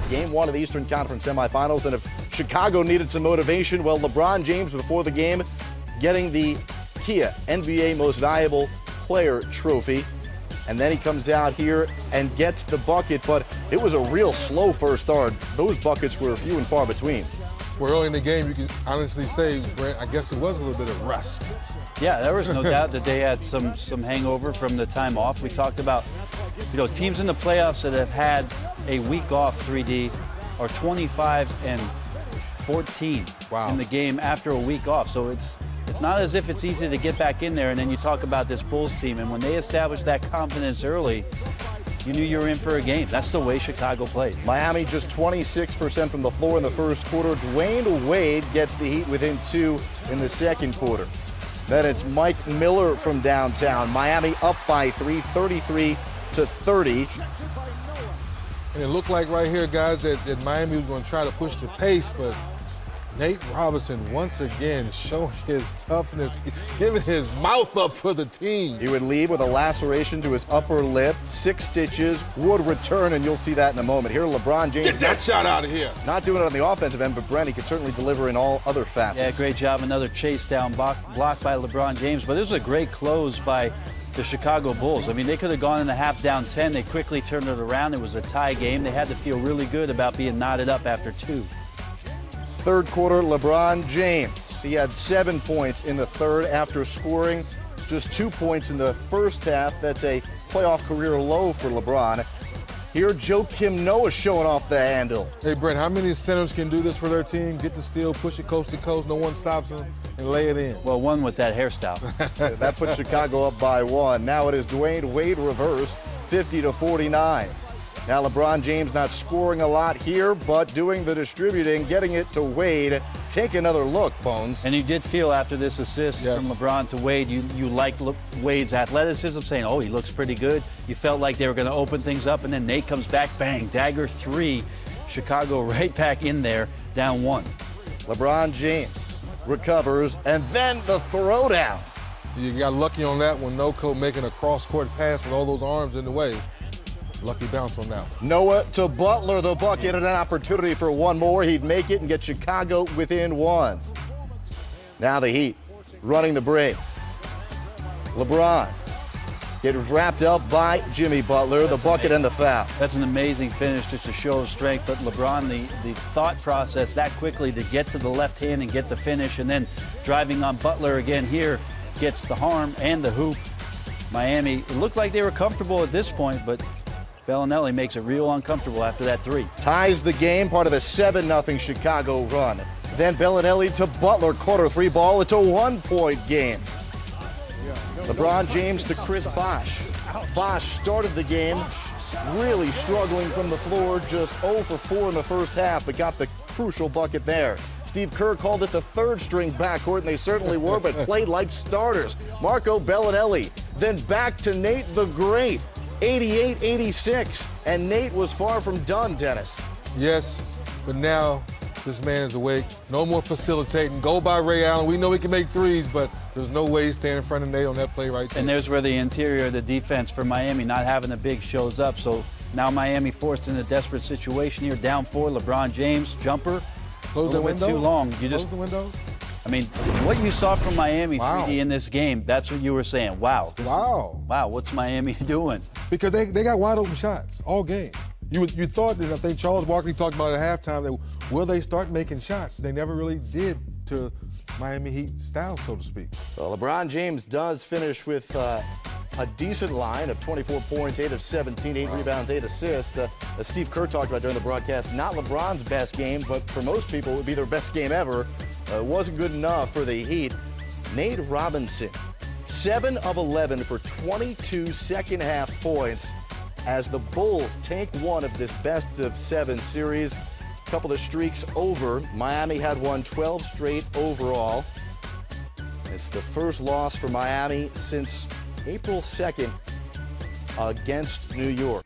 Game 1 of the Eastern Conference semifinals. And if Chicago needed some motivation, well, LeBron James, before the game, getting the Kia NBA Most Valuable Player trophy. And then he comes out here and gets the bucket, but it was a real slow first start. Those buckets were few and far between. Well, early in the game, you can honestly say, Brent, I guess it was a little bit of rust. Yeah, there was no doubt that they had some hangover from the time off. We talked about, teams in the playoffs that have had a week off, 3D, are 25-14 in the game after a week off. So it's not as if it's easy to get back in there. And then you talk about this Bulls team, and when they established that confidence early, you knew you were in for a game. That's the way Chicago plays. Miami just 26% from the floor in the first quarter. Dwayne Wade gets the Heat within 2 in the second quarter. Then it's Mike Miller from downtown. Miami up by 3, 33-30. And it looked like right here, guys, that Miami was going to try to push the pace, but Nate Robinson once again showing his toughness, giving his mouth up for the team. He would leave with a laceration to his upper lip, 6 stitches, would return, and you'll see that in a moment. Here, LeBron James. Get that shot out of here. Not doing it on the offensive end, but Brent, he could certainly deliver in all other facets. Yeah, great job. Another chase down block by LeBron James, but this was a great close by the Chicago Bulls. I mean, they could have gone in the half down 10. They quickly turned it around. It was a tie game. They had to feel really good about being knotted up after 2. Third quarter, LeBron James. He had 7 points in the third after scoring just 2 points in the first half. That's a playoff career low for LeBron. Here, Joakim Noah showing off the handle. Hey, Brent, how many centers can do this for their team? Get the steal, push it coast to coast, no one stops them, and lay it in. Well, one with that hairstyle. That puts Chicago up by 1. Now it is Dwayne Wade reverse, 50-49. Now LeBron James not scoring a lot here, but doing the distributing, getting it to Wade. Take another look, Bones. And you did feel after this assist from LeBron to Wade, you liked Wade's athleticism, saying, oh, he looks pretty good. You felt like they were going to open things up, and then Nate comes back, bang, dagger 3. Chicago right back in there, down 1. LeBron James recovers, and then the throwdown. You got lucky on that one. No-co making a cross-court pass with all those arms in the way. Lucky bounce on that one. Noah to Butler, the bucket, and an opportunity for one more. He'd make it and get Chicago within 1. Now the Heat running the break. LeBron gets wrapped up by Jimmy Butler, the bucket and the foul. That's an amazing finish, just a show of strength. But LeBron, the thought process that quickly to get to the left hand and get the finish, and then driving on Butler again here, gets the harm and the hoop. Miami, it looked like they were comfortable at this point, but Bellinelli makes it real uncomfortable after that 3. Ties the game, part of a 7-0 Chicago run. Then Bellinelli to Butler, quarter 3 ball. It's a 1-point game. LeBron James to Chris Bosh. Bosh started the game really struggling from the floor, just 0 for 4 in the first half, but got the crucial bucket there. Steve Kerr called it the third-string backcourt, and they certainly were, but played like starters. Marco Bellinelli, then back to Nate the Great. 88-86, and Nate was far from done, Dennis. Yes, but now this man is awake. No more facilitating. Go by Ray Allen. We know he can make threes, but there's no way he's standing in front of Nate on that play right there. And there's where the interior of the defense for Miami not having a big shows up. So now Miami forced in a desperate situation here, down 4. LeBron James, jumper. Close the window. Too long. You Close the window. I mean, what you saw from Miami 3D in this game, that's what you were saying. Wow. Wow, what's Miami doing? Because they got wide open shots all game. You thought that, I think Charles Barkley talked about at halftime, that will they start making shots? They never really did to Miami Heat style, so to speak. Well, LeBron James does finish with a decent line of 24 points, 8 of 17, 8 rebounds, 8 assists. As Steve Kerr talked about during the broadcast, not LeBron's best game, but for most people it would be their best game ever. Wasn't good enough for the Heat. Nate Robinson, 7 of 11 for 22 second-half points as the Bulls take one of this best-of-7 series. A couple of streaks over. Miami had won 12 straight overall. It's the first loss for Miami since April 2nd against New York.